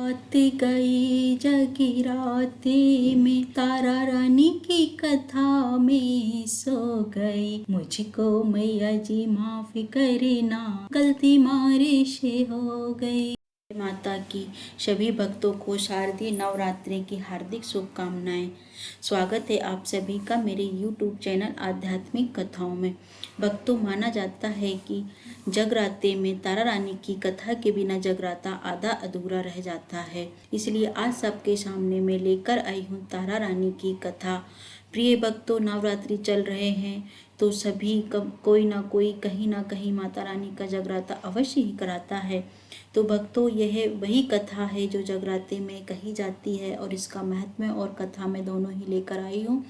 रात गई जगी रातें में, तारा रानी की कथा में सो गई। मुझको मैया जी माफ करना, गलती मारे से हो गई। माता की सभी भक्तों को शारदीय नवरात्रि की हार्दिक शुभकामनाएं। स्वागत है आप सभी का मेरे YouTube चैनल आध्यात्मिक कथाओं में। भक्तों, माना जाता है कि जगराते में तारा रानी की कथा के बिना जगराता आधा अधूरा रह जाता है। इसलिए आज सबके सामने मैं लेकर आई हूँ तारा रानी की कथा। प्रिय भक्तों, नवरात्रि चल रहे हैं तो सभी कोई ना कोई कहीं ना कहीं माता रानी का जगराता अवश्य ही कराता है। तो भक्तों, यह वही कथा है जो जगराते में कही जाती है और इसका महत्व और कथा मैं दोनों ही लेकर आई हूँ।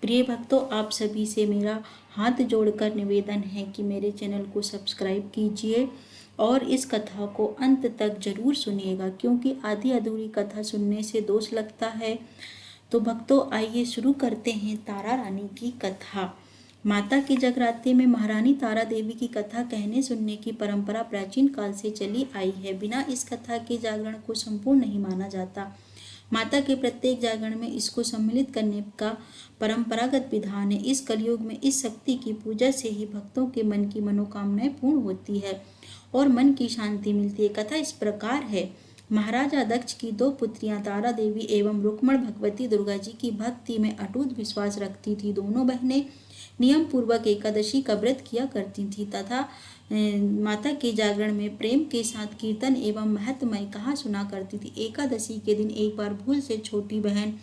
प्रिय भक्तों, आप सभी से मेरा हाथ जोड़कर निवेदन है कि मेरे चैनल को सब्सक्राइब कीजिए और इस कथा को अंत तक जरूर सुनिएगा, क्योंकि आधी अधूरी कथा सुनने से दोष लगता है। तो भक्तों, आइए शुरू करते हैं तारा रानी की कथा। माता के जगराते में महारानी तारा देवी की कथा कहने सुनने की परंपरा प्राचीन काल से चली आई है। बिना इस कथा के जागरण को संपूर्ण नहीं माना जाता। माता के प्रत्येक जागरण में इसको सम्मिलित करने का परंपरागत विधान है। इस कलयुग में इस शक्ति की पूजा से ही भक्तों के मन की मनोकामनाएं पूर्ण होती है और मन की शांति मिलती है। कथा इस प्रकार है। महाराजा दक्ष की दो पुत्रियां तारा देवी एवं रुक्मण भगवती दुर्गा जी की भक्ति में अटूट विश्वास रखती थी। दोनों बहनें नियम पूर्वक एकादशी का व्रत किया करती थी तथा माता के जागरण में प्रेम के साथ कीर्तन एवं महत्वमय कहा सुना करती थी। एकादशी के दिन एक बार भूल से छोटी बहन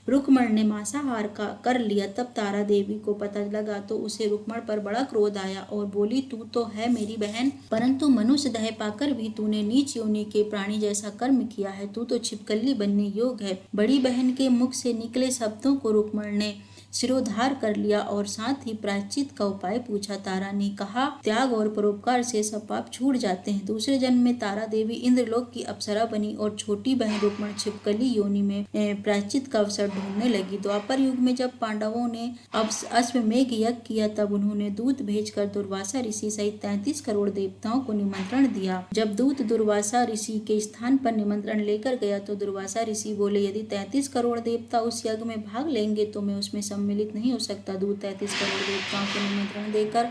रुक्मण ने मांसाहार का कर लिया। तब तारा देवी को पता लगा तो उसे रुक्मण पर बड़ा क्रोध आया और बोली, तू तो है मेरी बहन, परंतु मनुष्य देह पाकर भी तूने नीच योनि के प्राणी जैसा कर्म किया है। तू तो छिपकली बनने योग्य है। बड़ी बहन के मुख से निकले शब्दों को रुक्मण ने सिरोधार कर लिया और साथ ही प्रायश्चित का उपाय पूछा। तारा ने कहा, त्याग और परोपकार से सब पाप छूट जाते हैं। दूसरे जन्म में तारा देवी इंद्रलोक की अप्सरा बनी और छोटी बहन रुक्मण छिपकली योनि में प्रायश्चित का अवसर ढूंढने लगी। द्वापर युग में जब पांडवों ने अश्वमेघ यज्ञ किया तब उन्होंने दूत भेजकर दुर्वासा ऋषि सहित 33 करोड़ देवताओं को निमंत्रण दिया। जब दूत दुर्वासा ऋषि के स्थान पर निमंत्रण लेकर गया तो दुर्वासा ऋषि बोले, यदि 33 करोड़ देवता उस यज्ञ में भाग लेंगे तो मैं उसमें सम्मिलित नहीं हो सकता। दूत 33 करोड़ देवताओं को निमंत्रण देकर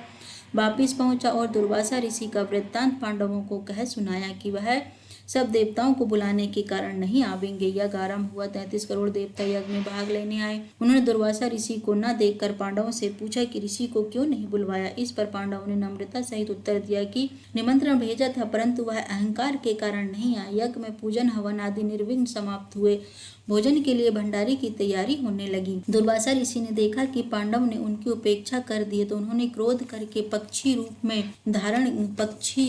वापिस पहुंचा और दुर्वासा ऋषि का वृत्तांत पांडवों को कह सुनाया कि वह सब देवताओं को बुलाने के कारण नहीं आवेंगे। यज्ञ आरंभ हुआ। 33 करोड़ देवता यज्ञ में भाग लेने आए। उन्होंने दुर्वासा ऋषि को न देखकर पांडवों से पूछा कि ऋषि को क्यों नहीं बुलवाया। इस पर पांडवों ने नम्रता सहित उत्तर दिया कि निमंत्रण भेजा था परंतु वह अहंकार के कारण नहीं आया। यज्ञ में पूजन हवन आदि निर्विघ्न समाप्त हुए। भोजन के लिए भंडारे की तैयारी होने लगी। दुर्वासा ऋषि ने देखा कि पांडव ने उनकी उपेक्षा कर दी तो उन्होंने क्रोध करके पक्षी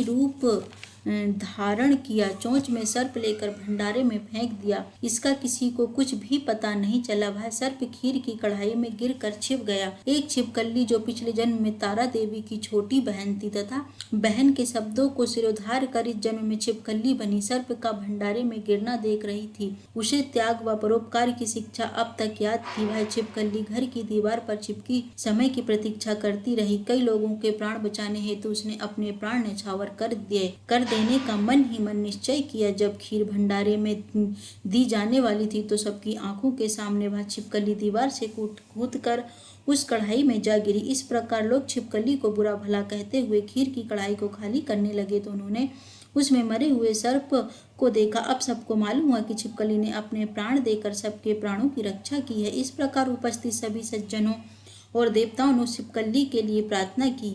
रूप धारण किया। चोंच में सर्प लेकर भंडारे में फेंक दिया। इसका किसी को कुछ भी पता नहीं चला। वह सर्प खीर की कढ़ाई में गिरकर छिप गया। एक छिपकली जो पिछले जन्म में तारा देवी की छोटी बहन थी तथा बहन के शब्दों को सिरोधार कर इस जन्म में छिपकली बनी, सर्प का भंडारे में गिरना देख रही थी। उसे त्याग व परोपकार की शिक्षा अब तक याद थी। वह छिपकली घर की दीवार पर चिपकी समय की प्रतीक्षा करती रही। कई लोगों के प्राण बचाने हेतु उसने अपने प्राण न्यौछावर कर देने का मन ही मन निश्चय किया। जब खीर भंडारे में दी जाने वाली थी तो सबकी आंखों के सामने वह छिपकली दीवार से कूद कर उस कढ़ाई में जा गिरी। इस प्रकार लोग छिपकली को बुरा भला कहते हुए खीर की कढ़ाई को खाली करने लगे तो उन्होंने उसमें मरे हुए सर्प को देखा। अब सबको मालूम हुआ कि छिपकली ने अपने प्राण देकर सबके प्राणों की रक्षा की है। इस प्रकार उपस्थित सभी सज्जनों और देवताओं ने छिपकली के लिए प्रार्थना की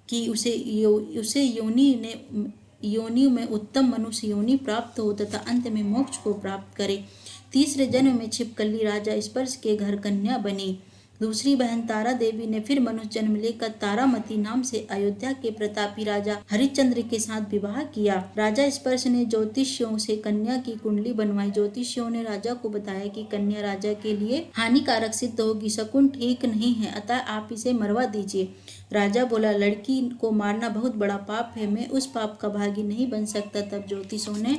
कि उसे योनि में उत्तम मनुष्य योनि प्राप्त हो तथा अंत में मोक्ष को प्राप्त करे। तीसरे जन्म में छिपकली राजा स्पर्श के घर कन्या बनी। दूसरी बहन तारा देवी ने फिर मनुष्य जन्म लेकर तारामती नाम से अयोध्या के प्रतापी राजा हरिश्चंद्र के साथ विवाह किया। राजा स्पर्श ने ज्योतिषियों से कन्या की कुंडली बनवाई। ज्योतिषियों ने राजा को बताया कि कन्या राजा के लिए हानिकारक सिद्ध होगी, शकुन ठीक नहीं है, अतः आप इसे मरवा दीजिए। राजा बोला, लड़की को मारना बहुत बड़ा पाप है, मैं उस पाप का भागी नहीं बन सकता। तब ज्योतिषियों ने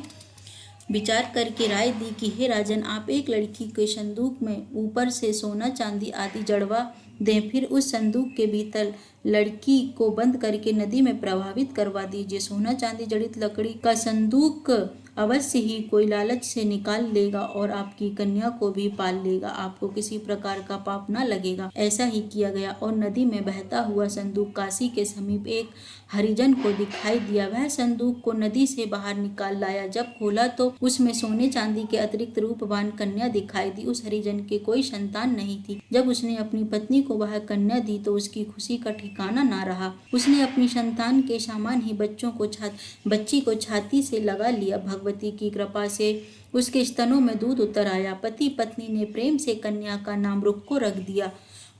विचार करके राय दी कि हे राजन, आप एक लड़की के संदूक में ऊपर से सोना चांदी आदि जड़वा दें, फिर उस संदूक के भीतर लड़की को बंद करके नदी में प्रभावित करवा दीजिए। सोना चांदी जड़ित लकड़ी का संदूक अवश्य ही कोई लालच से निकाल लेगा और आपकी कन्या को भी पाल लेगा। आपको किसी प्रकार का पाप न लगेगा। ऐसा ही किया गया और नदी में बहता हुआ संदूक काशी के समीप एक हरिजन को दिखाई दिया। वह संदूक को नदी से बाहर निकाल लाया। जब खोला तो उसमें सोने चांदी के अतिरिक्त रूपवान कन्या दिखाई दी। उस हरिजन के कोई संतान नहीं थी। जब उसने अपनी पत्नी को वह कन्या दी तो उसकी खुशी का ठिकाना ना रहा। उसने अपनी संतान के समान ही बच्ची को छाती से लगा लिया। भगवती की कृपा से उसके स्तनों में दूध उतर आया। पति पत्नी ने प्रेम से कन्या का नाम रुक्को रख दिया।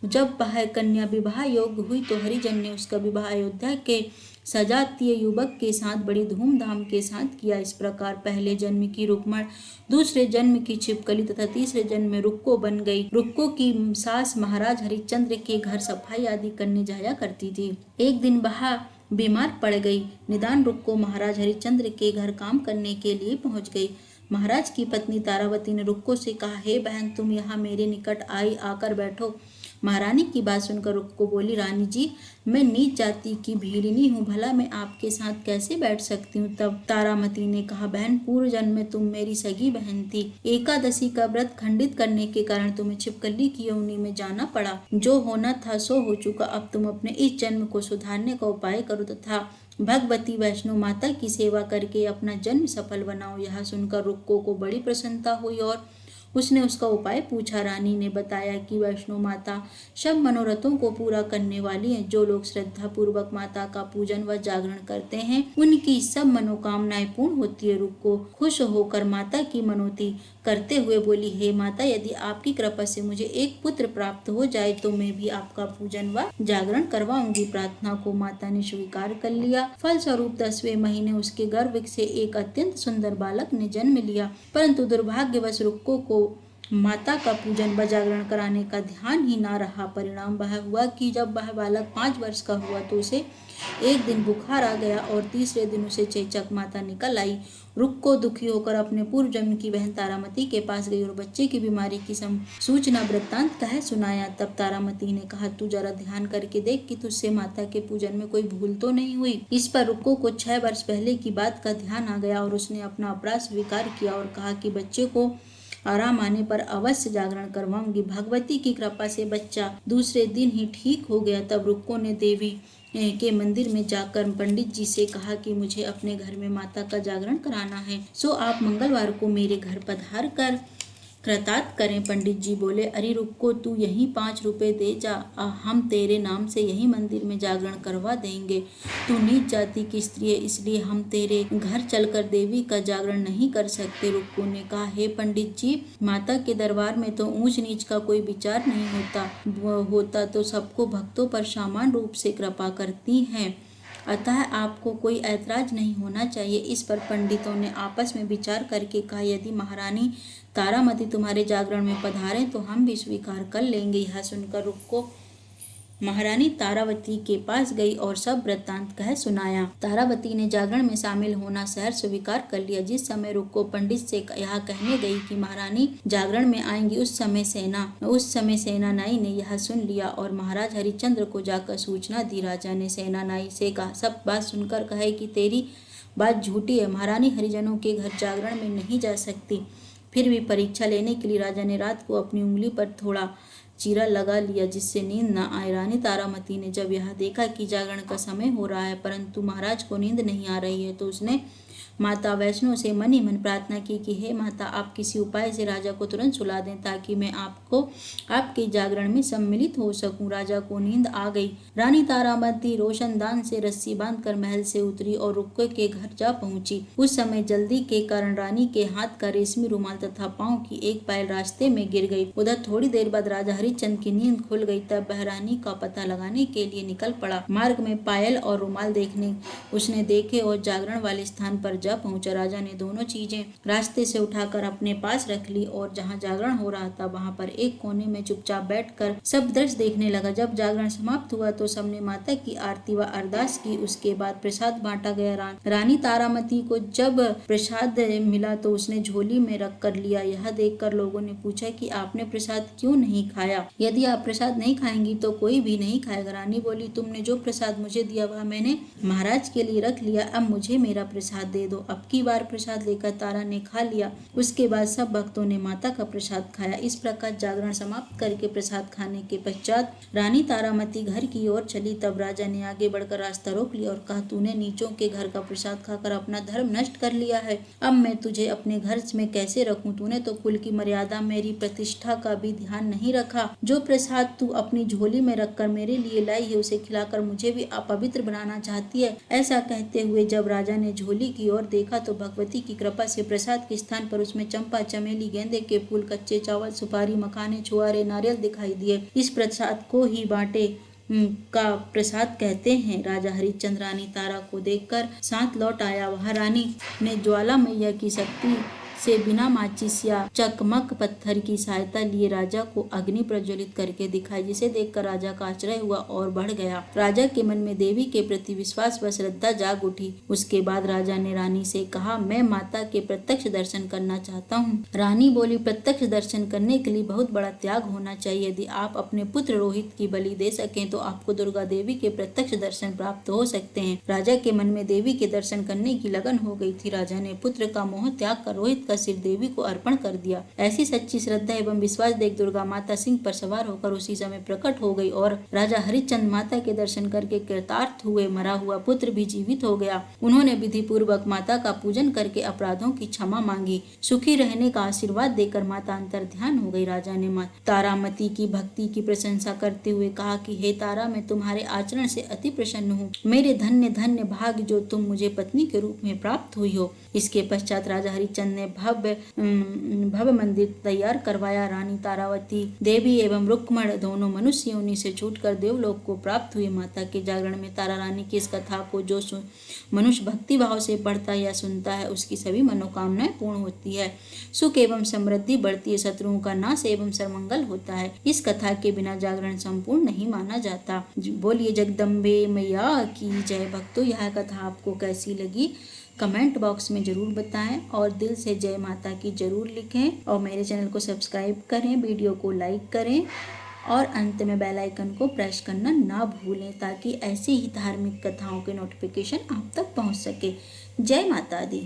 जब वह कन्या विवाह योग्य हुई तो हरिजन ने उसका विवाह अयोध्या के सजातीय युवक के साथ बड़ी धूमधाम के साथ किया। इस प्रकार पहले जन्म की रुक्मण, दूसरे जन्म की छिपकली तथा तीसरे जन्म में रुक्को बन गई। रुक्को की सास महाराज हरिश्चंद्र के घर सफाई आदि करने जाया करती थी। एक दिन वह बीमार पड़ गई। निदान रुक्को महाराज हरिश्चंद्र के घर काम करने के लिए पहुंच गई। महाराज की पत्नी तारावती ने रुक्को से कहा, हे बहन, तुम यहाँ मेरे निकट आकर बैठो। महारानी की बात सुनकर रुक्को बोली, रानी जी, मैं नीच जाति की भीलिनी हूँ, भला मैं आपके साथ कैसे बैठ सकती हूँ। तब तारामती ने कहा, बहन, पूर्व जन्म में तुम मेरी सगी बहन थी। एकादशी का व्रत खंडित करने के कारण तुम्हें छिपकली की योनि में जाना पड़ा। जो होना था सो हो चुका। अब तुम अपने इस जन्म को सुधारने का उपाय करो तथा भगवती वैष्णो माता की सेवा करके अपना जन्म सफल बनाओ। यह सुनकर रुक्को को बड़ी प्रसन्नता हुई और उसने उसका उपाय पूछा। रानी ने बताया कि वैष्णो माता सब मनोरथों को पूरा करने वाली हैं। जो लोग श्रद्धा पूर्वक माता का पूजन व जागरण करते हैं उनकी सब मनोकामनाएं पूर्ण होती है। रुक्को खुश होकर माता की मनोती करते हुए बोली, हे माता, यदि आपकी कृपा से मुझे एक पुत्र प्राप्त हो जाए तो मैं भी आपका पूजन व जागरण करवाऊंगी। प्रार्थना को माता ने स्वीकार कर लिया। फलस्वरूप 10वें महीने उसके गर्भ से एक अत्यंत सुंदर बालक ने जन्म लिया। परंतु दुर्भाग्यवश रुक्को को माता का पूजन व जागरण कराने का ध्यान ही ना रहा। परिणाम वह हुआ कि जब वह बालक 5 वर्ष का हुआ तो उसे एक दिन बुखार आ गया और तीसरे दिन उसे चेचक माता निकल आई। रुक्को दुखी होकर अपने पूर्व जन्म की बहन तारामती के पास गई और बच्चे की बीमारी की सूचना वृत्तांत कह सुनाया। तब तारामती ने कहा, तू जरा ध्यान करके देख कि तुझसे माता के पूजन में कोई भूल तो नहीं हुई। इस पर रुक्को को 6 वर्ष पहले की बात का ध्यान आ गया और उसने अपना अपराध स्वीकार किया और कहा कि बच्चे को आराम आने पर अवश्य जागरण करवाऊंगी। भगवती की कृपा से बच्चा दूसरे दिन ही ठीक हो गया। तब रुक्को ने देवी के मंदिर में जाकर पंडित जी से कहा कि मुझे अपने घर में माता का जागरण कराना है, सो आप मंगलवार को मेरे घर पधार कर कृतार्थ करें। पंडित जी बोले, अरे रुक्को, तू यहीं 5 रुपए दे जा, हम तेरे नाम से यही मंदिर में जागरण करवा देंगे। तू नीच जाति की स्त्री है, इसलिए हम तेरे घर चलकर देवी का जागरण नहीं कर सकते। रुक्को ने कहा, हे पंडित जी, माता के दरबार में तो ऊंच नीच का कोई विचार नहीं होता तो सबको भक्तों पर समान रूप से कृपा करती हैं, अतः आपको कोई ऐतराज नहीं होना चाहिए। इस पर पंडितों ने आपस में विचार करके कहा, यदि महारानी तारामती तुम्हारे जागरण में पधारें तो हम भी स्वीकार कर लेंगे। यह सुनकर रुक्को महारानी तारावती के पास गई और सब वृत्तांत कह सुनाया। तारावती ने जागरण में शामिल होना सहर्ष स्वीकार कर लिया। जिस समय रुक्को पंडित से यह कहने गई कि महारानी जागरण में आएंगी, उस समय सेनानाई ने यह सुन लिया और महाराज हरिश्चंद्र को जाकर सूचना दी। राजा ने सेनानाई से कहा, सब बात सुनकर कहे कि तेरी बात झूठी है, महारानी हरिजनों के घर जागरण में नहीं जा सकती। फिर भी परीक्षा लेने के लिए राजा ने रात को अपनी उंगली पर थोड़ा चीरा लगा लिया जिससे नींद न आए। रानी तारामती ने जब यह देखा कि जागरण का समय हो रहा है परंतु महाराज को नींद नहीं आ रही है तो उसने माता वैष्णो से मन ही मन प्रार्थना की कि हे माता, आप किसी उपाय से राजा को तुरंत सुला दें ताकि मैं आपके जागरण में सम्मिलित हो सकूं। राजा को नींद आ गई। रानी तारामती रोशनदान से रस्सी बांधकर महल से उतरी और रुक्को के घर जा पहुंची। उस समय जल्दी के कारण रानी के हाथ का रेशमी रुमाल तथा पांव की एक पायल रास्ते में गिर गई। उधर थोड़ी देर बाद राजा हरिश्चंद्र की नींद खुल गई। तब वह रानी का पता लगाने के लिए निकल पड़ा। मार्ग में पायल और रुमाल उसने देखे और जागरण वाले स्थान पर जा पहुंचा। राजा ने दोनों चीजें रास्ते से उठाकर अपने पास रख ली और जहाँ जागरण हो रहा था वहां पर एक कोने में चुपचाप बैठकर सब दृश्य देखने लगा। जब जागरण समाप्त हुआ तो सबने माता की आरती व अरदास की। उसके बाद प्रसाद बांटा गया। रानी तारामती को जब प्रसाद मिला तो उसने झोली में रख कर लिया। यह देखकर लोगों ने पूछा कि आपने प्रसाद क्यों नहीं खाया? यदि आप प्रसाद नहीं खाएंगी तो कोई भी नहीं खाएगा। रानी बोली, तुमने जो प्रसाद मुझे दिया वह मैंने महाराज के लिए रख लिया, अब मुझे मेरा प्रसाद दे दो। अब की बार प्रसाद लेकर तारा ने खा लिया। उसके बाद सब भक्तों ने माता का प्रसाद खाया। इस प्रकार जागरण समाप्त करके प्रसाद खाने के पश्चात रानी तारामती घर की ओर चली। तब राजा ने आगे बढ़कर रास्ता रोक लिया और कहा, तूने नीचों के घर का प्रसाद खाकर अपना धर्म नष्ट कर लिया है। अब मैं तुझे अपने घर में कैसे रखूं? तूने तो कुल की मर्यादा, मेरी प्रतिष्ठा का भी ध्यान नहीं रखा। जो प्रसाद तू अपनी झोली में रखकर मेरे लिए लाई है उसे खिलाकर मुझे भी अपवित्र बनाना चाहती है। ऐसा कहते हुए जब राजा ने झोली की ओर देखा तो भगवती की कृपा से प्रसाद के स्थान पर उसमें चंपा, चमेली, गेंदे के फूल, कच्चे चावल, सुपारी, मखाने, छुआरे, नारियल दिखाई दिए। इस प्रसाद को ही बाटे का प्रसाद कहते हैं। राजा हरिश्चंद्र रानी तारा को देखकर साथ लौट आया। वह रानी ने ज्वाला मैया की शक्ति से बिना माचिस या चकमक पत्थर की सहायता लिए राजा को अग्नि प्रज्वलित करके दिखाई, जिसे देखकर राजा का आश्चर्य हुआ और बढ़ गया। राजा के मन में देवी के प्रति विश्वास व श्रद्धा जाग उठी। उसके बाद राजा ने रानी से कहा, मैं माता के प्रत्यक्ष दर्शन करना चाहता हूँ। रानी बोली, प्रत्यक्ष दर्शन करने के लिए बहुत बड़ा त्याग होना चाहिए। यदि आप अपने पुत्र रोहित की बलि दे सकें तो आपको दुर्गा देवी के प्रत्यक्ष दर्शन प्राप्त हो सकते हैं। राजा के मन में देवी के दर्शन करने की लगन हो गई थी। राजा ने पुत्र का मोह त्याग कर रोहित का सिर देवी को अर्पण कर दिया। ऐसी सच्ची श्रद्धा एवं विश्वास देख दुर्गा माता सिंह पर सवार होकर उसी समय प्रकट हो गई और राजा हरिश्चंद्र माता के दर्शन करके कृतार्थ हुए। मरा हुआ पुत्र भी जीवित हो गया। उन्होंने विधि पूर्वक माता का पूजन करके अपराधों की क्षमा मांगी। सुखी रहने का आशीर्वाद देकर माता अंतर ध्यान हो गई। राजा ने माता तारामती की भक्ति की प्रशंसा करते हुए कहा कि हे तारा, मैं तुम्हारे आचरण से अति प्रसन्न हूँ। मेरे धन्य धन्य भाग्य जो तुम मुझे पत्नी के रूप में प्राप्त हुई हो। इसके पश्चात राजा हरिश्चंद्र ने भव्य मंदिर तैयार करवाया। रानी तारावती देवी एवं रुक्मण दोनों मनुष्य योनि से छूटकर देवलोक को प्राप्त हुए। माता के जागरण में तारा रानी की इस कथा को जो मनुष्य भक्ति भाव से पढ़ता या सुनता है उसकी सभी मनोकामनाएं पूर्ण होती है, सुख एवं समृद्धि बढ़ती है, शत्रुओं का नाश एवं सर्वमंगल होता है। इस कथा के बिना जागरण संपूर्ण नहीं माना जाता। बोलिए जगदम्बे मैया की जय। भक्तों, यह कथा आपको कैसी लगी कमेंट बॉक्स में जरूर बताएं और दिल से जय माता की जरूर लिखें और मेरे चैनल को सब्सक्राइब करें, वीडियो को लाइक करें और अंत में बेल आइकन को प्रेस करना ना भूलें ताकि ऐसी ही धार्मिक कथाओं के नोटिफिकेशन आप तक पहुंच सके। जय माता दी।